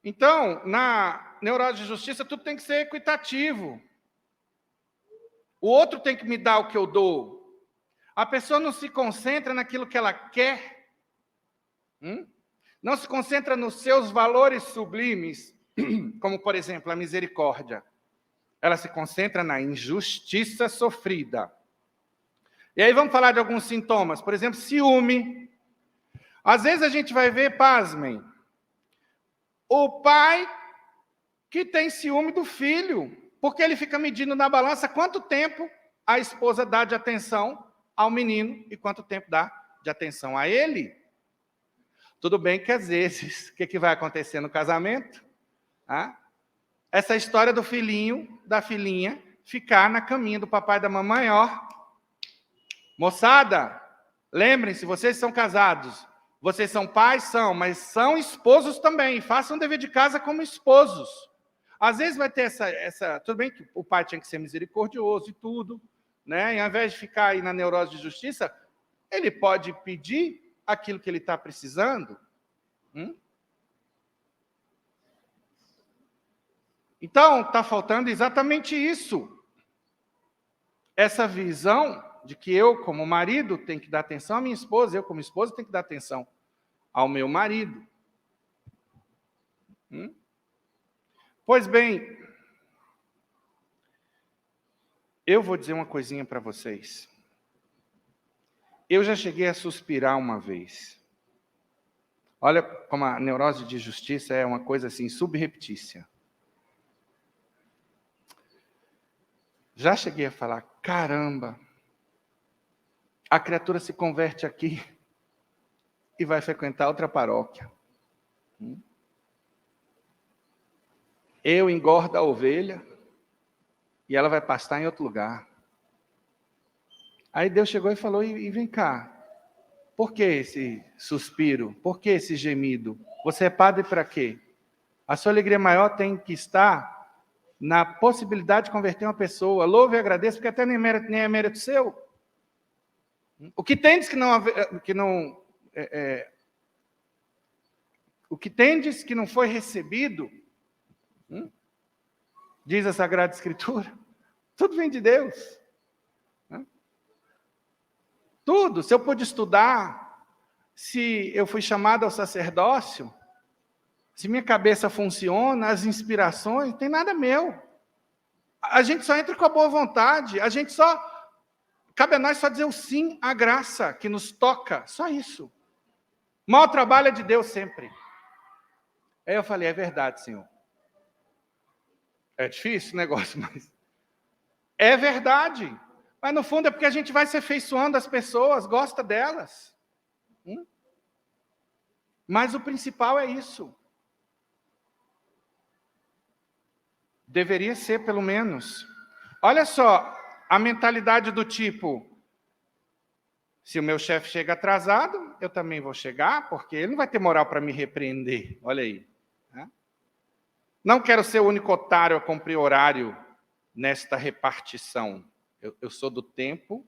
Então, na neurose de justiça, tudo tem que ser equitativo. O outro tem que me dar o que eu dou. A pessoa não se concentra naquilo que ela quer. Não se concentra nos seus valores sublimes, como, por exemplo, a misericórdia. Ela se concentra na injustiça sofrida. E aí vamos falar de alguns sintomas. Por exemplo, ciúme. Às vezes a gente vai ver, pasmem, o pai que tem ciúme do filho, porque ele fica medindo na balança quanto tempo a esposa dá de atenção ao menino e quanto tempo dá de atenção a ele. Tudo bem que às vezes, o que vai acontecer no casamento? Essa história do filhinho, da filhinha, ficar na caminha do papai e da mamãe, ó. Moçada, lembrem-se, vocês são casados, vocês são pais, são, mas são esposos também, façam o dever de casa como esposos. Às vezes vai ter essa... Tudo bem que o pai tinha que ser misericordioso e tudo, né? E ao invés de ficar aí na neurose de justiça, ele pode pedir aquilo que ele está precisando. Então, está faltando exatamente isso. Essa visão de que eu, como marido, tenho que dar atenção à minha esposa, eu, como esposa, tenho que dar atenção ao meu marido. Pois bem, eu vou dizer uma coisinha para vocês. Eu já cheguei a suspirar uma vez. Olha como a neurose de justiça é uma coisa assim, subreptícia. Já cheguei a falar, caramba, a criatura se converte aqui e vai frequentar outra paróquia. Eu engordo a ovelha e ela vai pastar em outro lugar. Aí Deus chegou e falou, e vem cá, por que esse suspiro? Por que esse gemido? Você é padre para quê? A sua alegria maior tem que estar na possibilidade de converter uma pessoa. Louve e agradeça, porque até nem é mérito seu. O que tendes que não foi recebido, diz a Sagrada Escritura, tudo vem de Deus. Tudo. Se eu pude estudar, se eu fui chamado ao sacerdócio, se minha cabeça funciona, as inspirações, não tem nada meu. A gente só entra com a boa vontade, cabe a nós só dizer o sim à graça que nos toca, só isso. O maior trabalho é de Deus sempre. Aí eu falei, é verdade, Senhor. É difícil o negócio, mas é verdade. Mas no fundo é porque a gente vai se afeiçoando às pessoas, gosta delas. Mas o principal é isso. Deveria ser, pelo menos. Olha só, a mentalidade do tipo, se o meu chefe chega atrasado, eu também vou chegar, porque ele não vai ter moral para me repreender. Olha aí. Né? Não quero ser o único otário a cumprir horário nesta repartição. Eu sou do tempo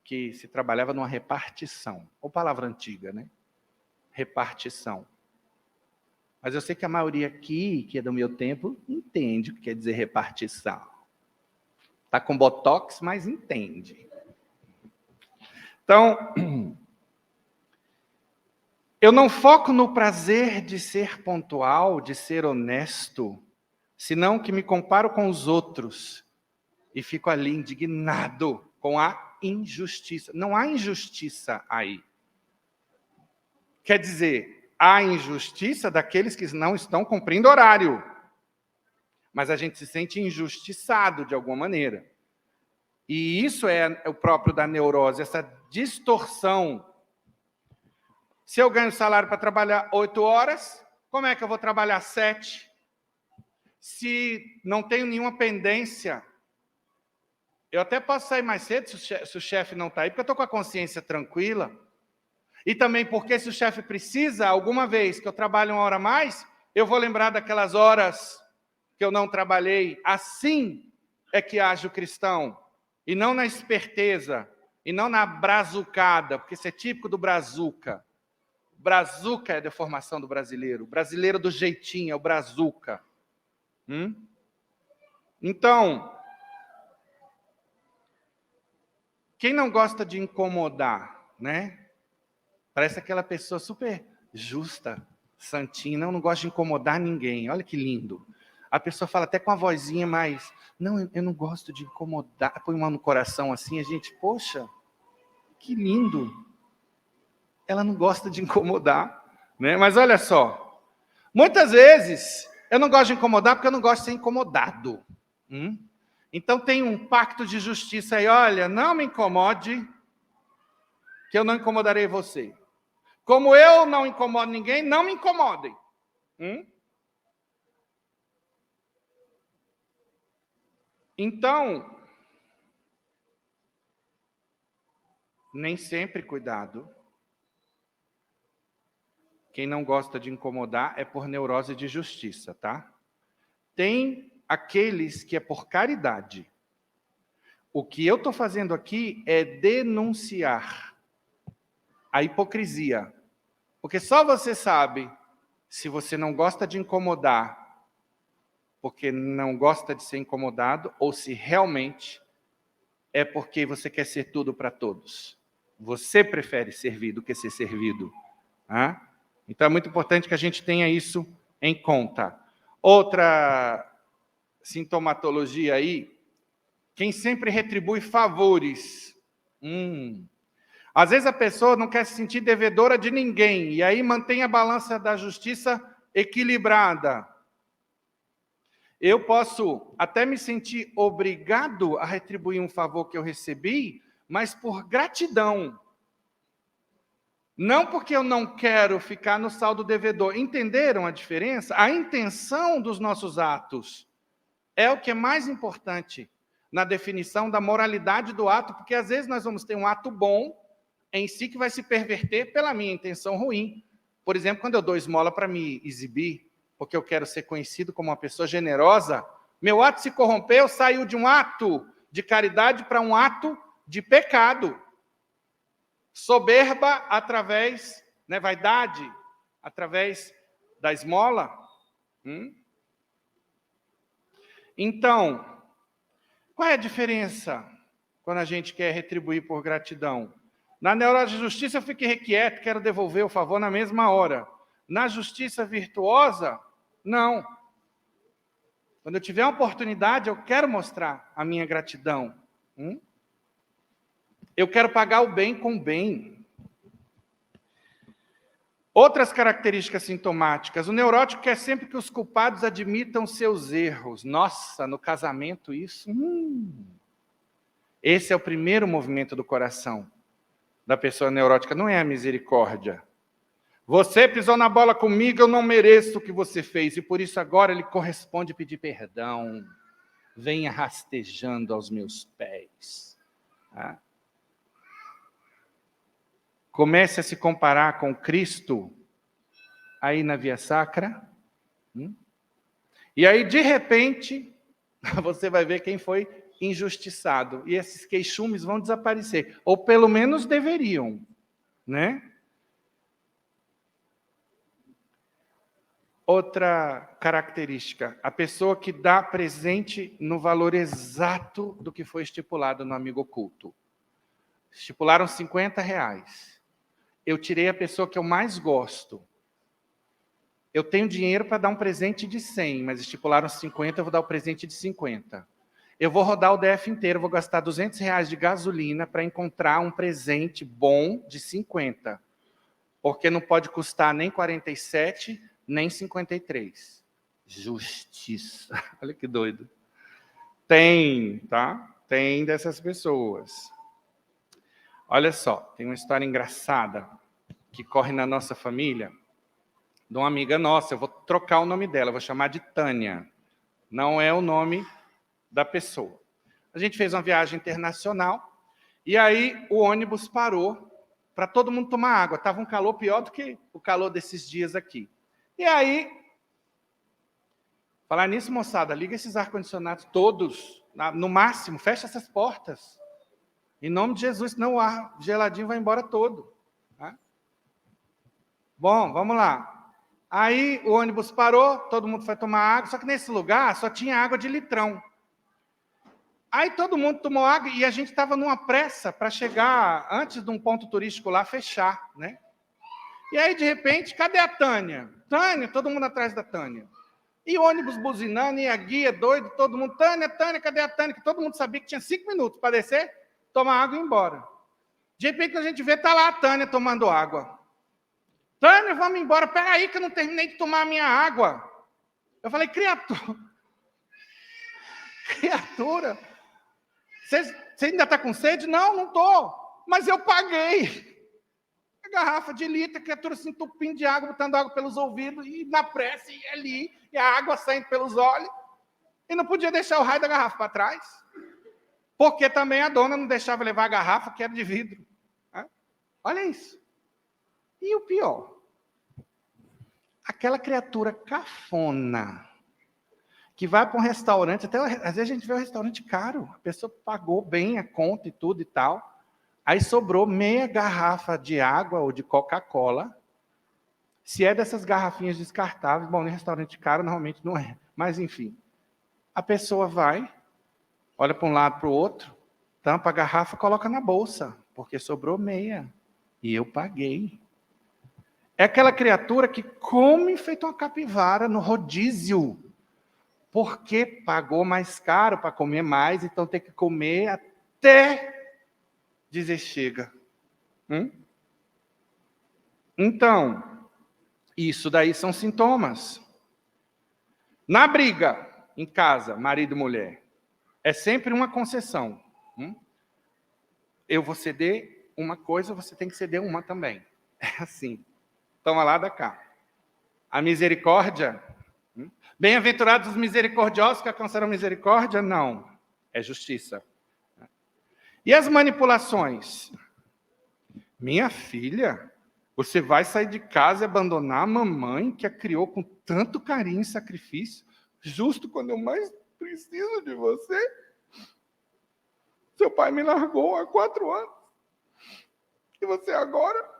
que se trabalhava numa repartição. Ou palavra antiga, né? Repartição. Mas eu sei que a maioria aqui, que é do meu tempo, entende o que quer dizer repartição. Está com botox, mas entende. Então, eu não foco no prazer de ser pontual, de ser honesto, senão que me comparo com os outros e fico ali indignado com a injustiça. Não há injustiça aí. Quer dizer, há injustiça daqueles que não estão cumprindo horário. Mas a gente se sente injustiçado de alguma maneira. E isso é o próprio da neurose, essa distorção. Se eu ganho salário para trabalhar 8 horas, como é que eu vou trabalhar 7? Se não tenho nenhuma pendência, eu até posso sair mais cedo se o chefe não está aí, porque eu estou com a consciência tranquila. E também porque se o chefe precisa, alguma vez que eu trabalhe 1 hora a mais, eu vou lembrar daquelas horas que eu não trabalhei. Assim é que age o cristão. E não na esperteza, e não na brazucada, porque isso é típico do brazuca. Brazuca é a deformação do brasileiro. O brasileiro do jeitinho é o brazuca. Então, quem não gosta de incomodar, né? Parece aquela pessoa super justa, santinha, não gosta de incomodar ninguém. Olha que lindo. A pessoa fala até com a vozinha mais, não, eu não gosto de incomodar. Põe uma mão no coração assim, a gente, poxa, que lindo. Ela não gosta de incomodar, né? Mas olha só, muitas vezes eu não gosto de incomodar porque eu não gosto de ser incomodado. Então tem um pacto de justiça aí, olha, não me incomode, que eu não incomodarei você. Como eu não incomodo ninguém, não me incomodem. Então, nem sempre, cuidado. Quem não gosta de incomodar é por neurose de justiça, tá? Tem aqueles que é por caridade. O que eu estou fazendo aqui é denunciar a hipocrisia. Porque só você sabe se você não gosta de incomodar porque não gosta de ser incomodado ou se realmente é porque você quer ser tudo para todos. Você prefere servir do que ser servido. Então é muito importante que a gente tenha isso em conta. Outra sintomatologia aí, quem sempre retribui favores. Às vezes a pessoa não quer se sentir devedora de ninguém, e aí mantém a balança da justiça equilibrada. Eu posso até me sentir obrigado a retribuir um favor que eu recebi, mas por gratidão. Não porque eu não quero ficar no saldo devedor. Entenderam a diferença? A intenção dos nossos atos é o que é mais importante na definição da moralidade do ato, porque às vezes nós vamos ter um ato bom em si que vai se perverter pela minha intenção ruim. Por exemplo, quando eu dou esmola para me exibir, porque eu quero ser conhecido como uma pessoa generosa, meu ato se corrompeu, saiu de um ato de caridade para um ato de pecado. Soberba através, vaidade, através da esmola. Então, qual é a diferença quando a gente quer retribuir por gratidão? Na neurótica de justiça eu fico irrequieto, quero devolver o favor na mesma hora. Na justiça virtuosa, não. Quando eu tiver a oportunidade, eu quero mostrar a minha gratidão. Eu quero pagar o bem com o bem. Outras características sintomáticas. O neurótico quer sempre que os culpados admitam seus erros. Nossa, no casamento isso. Esse é o primeiro movimento do coração da pessoa neurótica, não é a misericórdia. Você pisou na bola comigo, eu não mereço o que você fez, e por isso agora ele corresponde pedir perdão. Venha rastejando aos meus pés. Comece a se comparar com Cristo aí na via sacra. E aí, de repente, você vai ver quem foi injustiçado. E esses queixumes vão desaparecer. Ou pelo menos deveriam, né? Outra característica, a pessoa que dá presente no valor exato do que foi estipulado no amigo oculto. Estipularam R$50. Eu tirei a pessoa que eu mais gosto. Eu tenho dinheiro para dar um presente de 100, mas estipularam 50, eu vou dar o presente de 50. Eu vou rodar o DF inteiro, vou gastar R$200 de gasolina para encontrar um presente bom de 50. Porque não pode custar nem 47, nem 53. Justiça. Olha que doido. Tem, tá? Tem dessas pessoas. Olha só, tem uma história engraçada que corre na nossa família, de uma amiga nossa. Eu vou trocar o nome dela, eu vou chamar de Tânia. Não é o nome da pessoa. A gente fez uma viagem internacional e aí o ônibus parou para todo mundo tomar água. Estava um calor pior do que o calor desses dias aqui. E aí, falar nisso, moçada, liga esses ar-condicionados todos, no máximo, fecha essas portas. Em nome de Jesus, senão o ar geladinho vai embora todo. Tá? Bom, vamos lá. Aí o ônibus parou, todo mundo foi tomar água, só que nesse lugar só tinha água de litrão. Aí todo mundo tomou água e a gente estava numa pressa para chegar antes de um ponto turístico lá fechar, né? E aí, de repente, cadê a Tânia? Tânia, todo mundo atrás da Tânia. E o ônibus buzinando, e a guia doido, todo mundo, Tânia, Tânia, cadê a Tânia? Que todo mundo sabia que tinha 5 minutos para descer, tomar água e ir embora. De repente, a gente vê, está lá a Tânia tomando água. Tânia, vamos embora. Peraí que eu não terminei de tomar a minha água. Eu falei, criatura, você ainda está com sede? Não, não estou. Mas eu paguei. A garrafa de litro, a criatura se entupindo de água, botando água pelos ouvidos, e na pressa, e ali, e a água saindo pelos olhos. E não podia deixar o raio da garrafa para trás. Porque também a dona não deixava levar a garrafa, que era de vidro. Olha isso. E o pior, aquela criatura cafona, que vai para um restaurante, até às vezes a gente vê um restaurante caro, a pessoa pagou bem a conta e tudo e tal, aí sobrou meia garrafa de água ou de Coca-Cola. Se é dessas garrafinhas descartáveis, bom, em restaurante caro normalmente não é, mas enfim. A pessoa vai, olha para um lado para o outro, tampa a garrafa, coloca na bolsa, porque sobrou meia, e eu paguei. É aquela criatura que come feito uma capivara no rodízio, porque pagou mais caro para comer mais, então tem que comer até dizer chega. Então, isso daí são sintomas. Na briga, em casa, marido e mulher, é sempre uma concessão. Eu vou ceder uma coisa, você tem que ceder uma também. É assim. Toma lá da cá. A misericórdia, bem-aventurados os misericordiosos que alcançarão misericórdia, não. É justiça. E as manipulações? Minha filha, você vai sair de casa e abandonar a mamãe que a criou com tanto carinho e sacrifício, justo quando eu mais preciso de você? Seu pai me largou há 4 anos. E você agora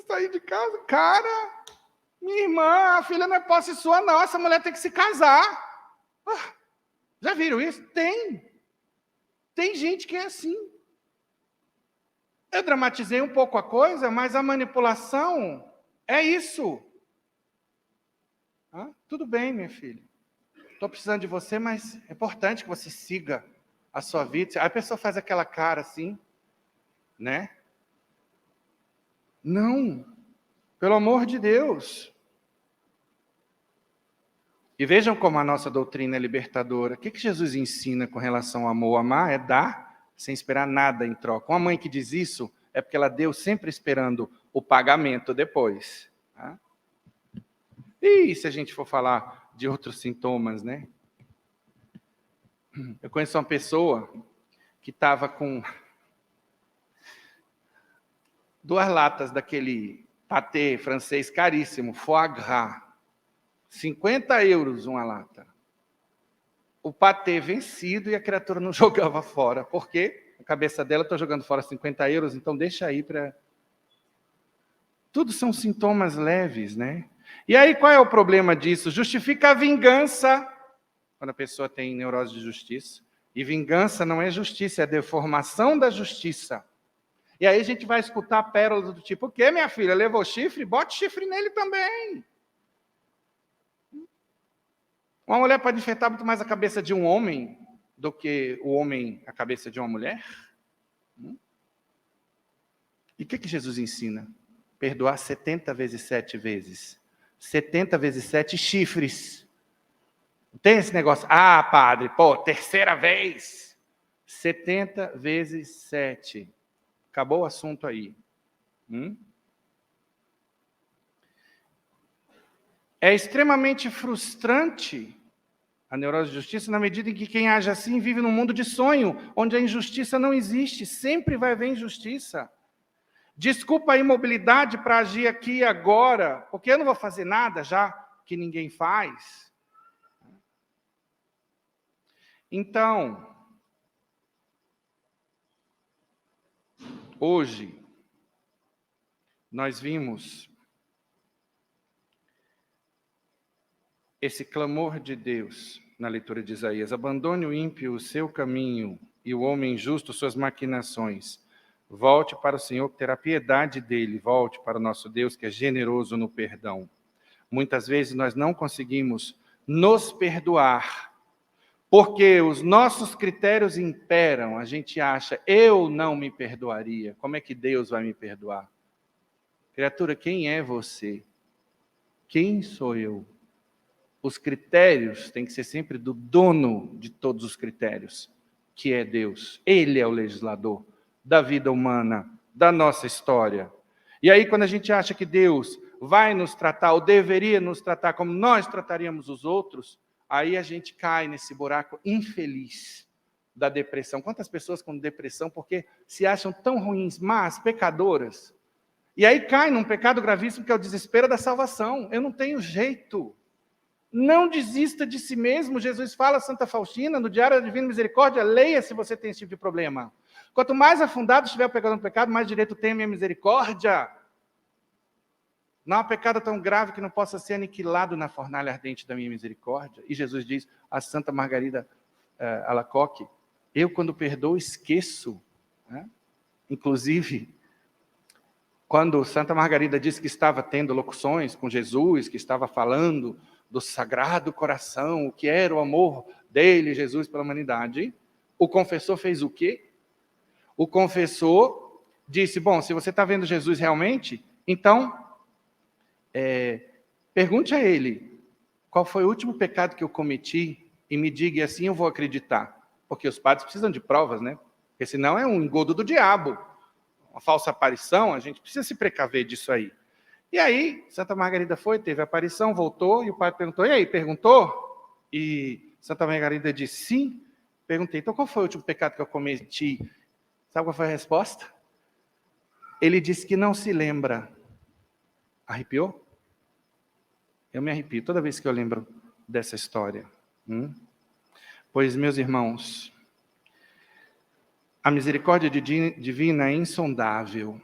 sair de casa? Cara, minha irmã, a filha não é posse sua, não. Essa mulher tem que se casar. Já viram isso? Tem. Tem gente que é assim. Eu dramatizei um pouco a coisa, mas a manipulação é isso. Tudo bem, minha filha. Estou precisando de você, mas é importante que você siga a sua vida. Aí a pessoa faz aquela cara assim, né? Não, pelo amor de Deus. E vejam como a nossa doutrina é libertadora. O que Jesus ensina com relação ao amor? Amar é dar sem esperar nada em troca. Uma mãe que diz isso é porque ela deu sempre esperando o pagamento depois. Tá? E se a gente for falar de outros sintomas, né? Eu conheço uma pessoa que estava com 2 latas daquele pâté francês caríssimo, foie gras. 50 euros uma lata. O pâté vencido e a criatura não jogava fora. Por quê? A cabeça dela, estou jogando fora 50 euros, então deixa aí para... Tudo são sintomas leves, né? E aí, qual é o problema disso? Justifica a vingança, quando a pessoa tem neurose de justiça. E vingança não é justiça, é deformação da justiça. E aí a gente vai escutar pérolas do tipo, o quê, minha filha? Levou chifre? Bote chifre nele também. Uma mulher pode enfrentar muito mais a cabeça de um homem do que o homem a cabeça de uma mulher? E o que Jesus ensina? Perdoar 70 vezes 7 vezes. 70 vezes 7 chifres. Não tem esse negócio, padre, terceira vez. 70 vezes 7. Acabou o assunto aí. É extremamente frustrante a neurose de justiça na medida em que quem age assim vive num mundo de sonho, onde a injustiça não existe, sempre vai haver injustiça. Desculpa a imobilidade para agir aqui e agora, porque eu não vou fazer nada já que ninguém faz. Então, hoje, nós vimos esse clamor de Deus na leitura de Isaías. Abandone o ímpio o seu caminho e o homem justo suas maquinações. Volte para o Senhor, que terá piedade dele. Volte para o nosso Deus, que é generoso no perdão. Muitas vezes nós não conseguimos nos perdoar, porque os nossos critérios imperam. A gente acha, eu não me perdoaria. Como é que Deus vai me perdoar? Criatura, quem é você? Quem sou eu? Os critérios têm que ser sempre do dono de todos os critérios, que é Deus. Ele é o legislador da vida humana, da nossa história. E aí, quando a gente acha que Deus vai nos tratar, ou deveria nos tratar como nós trataríamos os outros, aí a gente cai nesse buraco infeliz da depressão. Quantas pessoas com depressão porque se acham tão ruins, más, pecadoras, e aí cai num pecado gravíssimo que é o desespero da salvação. Eu não tenho jeito. Não desista de si mesmo. Jesus fala a Santa Faustina, no Diário da Divina Misericórdia, leia se você tem esse tipo de problema. Quanto mais afundado estiver o pecado no pecado, mais direito tem a minha misericórdia. Não há pecado tão grave que não possa ser aniquilado na fornalha ardente da minha misericórdia. E Jesus diz a Santa Margarida Alacoque, eu quando perdoo esqueço. Né? Inclusive, quando Santa Margarida disse que estava tendo locuções com Jesus, que estava falando do Sagrado Coração, o que era o amor dele, Jesus, pela humanidade, o confessor fez o quê? O confessor disse, bom, se você está vendo Jesus realmente, então, pergunte a ele, qual foi o último pecado que eu cometi, e me diga, e assim eu vou acreditar. Porque os padres precisam de provas, né? Porque senão é um engodo do diabo, uma falsa aparição, a gente precisa se precaver disso aí. E aí, Santa Margarida foi, teve a aparição, voltou, e o padre perguntou, e aí, perguntou? E Santa Margarida disse, sim. Perguntei, então qual foi o último pecado que eu cometi? Sabe qual foi a resposta? Ele disse que não se lembra. Arrepiou? Eu me arrepio toda vez que eu lembro dessa história. Pois, meus irmãos, a misericórdia divina é insondável.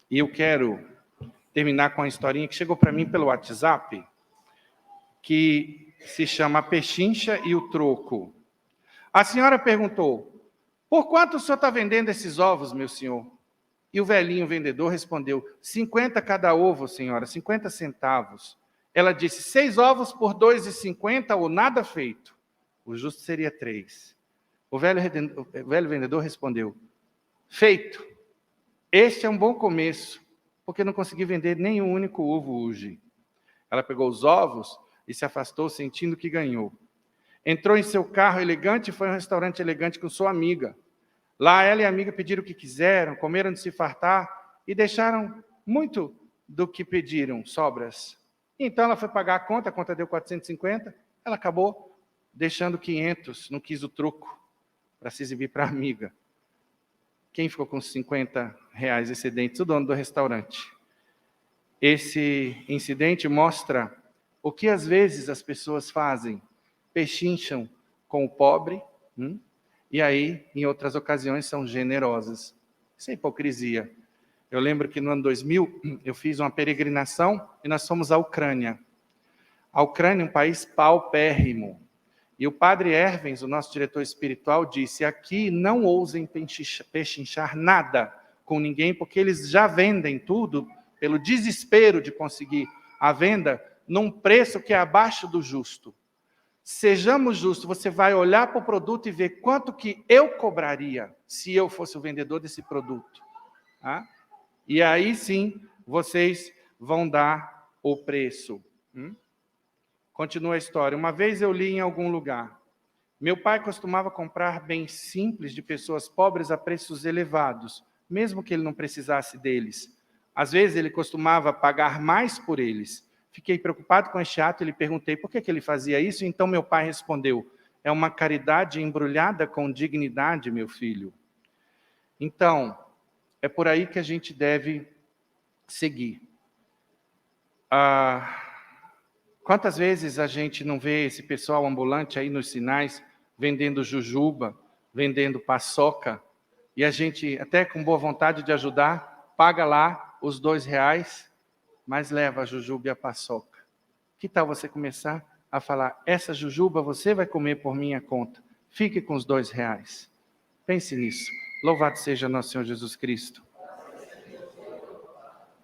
E eu quero terminar com uma historinha que chegou para mim pelo WhatsApp, que se chama A Pechincha e o Troco. A senhora perguntou, por quanto o senhor está vendendo esses ovos, meu senhor? E o velhinho vendedor respondeu: 50 cada ovo, senhora, 50 centavos. Ela disse: 6 ovos por 2,50 ou nada feito. O justo seria 3. O velho vendedor respondeu: feito. Este é um bom começo, porque não consegui vender nem um único ovo hoje. Ela pegou os ovos e se afastou, sentindo que ganhou. Entrou em seu carro elegante e foi a um restaurante elegante com sua amiga. Lá ela e a amiga pediram o que quiseram, comeram de se fartar e deixaram muito do que pediram, sobras. Então ela foi pagar a conta deu 450, ela acabou deixando 500, não quis o troco para se exibir para a amiga. Quem ficou com 50 reais excedentes? O dono do restaurante. Esse incidente mostra o que às vezes as pessoas fazem, pechincham com o pobre, e aí, em outras ocasiões, são generosas. Isso é hipocrisia. Eu lembro que no ano 2000, eu fiz uma peregrinação e nós fomos à Ucrânia. A Ucrânia é um país paupérrimo. E o padre Hervens, o nosso diretor espiritual, disse: aqui não ousem pechinchar nada com ninguém, porque eles já vendem tudo pelo desespero de conseguir a venda num preço que é abaixo do justo. Sejamos justos, você vai olhar para o produto e ver quanto que eu cobraria se eu fosse o vendedor desse produto. Tá? E aí sim, vocês vão dar o preço. Continua a história. Uma vez eu li em algum lugar: meu pai costumava comprar bens simples de pessoas pobres a preços elevados, mesmo que ele não precisasse deles. Às vezes ele costumava pagar mais por eles. Fiquei preocupado com este ato e lhe perguntei por que ele fazia isso. Então meu pai respondeu: é uma caridade embrulhada com dignidade, meu filho. Então, é por aí que a gente deve seguir. Quantas vezes a gente não vê esse pessoal ambulante aí nos sinais, vendendo jujuba, vendendo paçoca, e a gente, até com boa vontade de ajudar, paga lá os R$2, mas leva a jujuba e a paçoca. Que tal você começar a falar: essa jujuba você vai comer por minha conta, fique com os R$2. Pense nisso. Louvado seja nosso Senhor Jesus Cristo.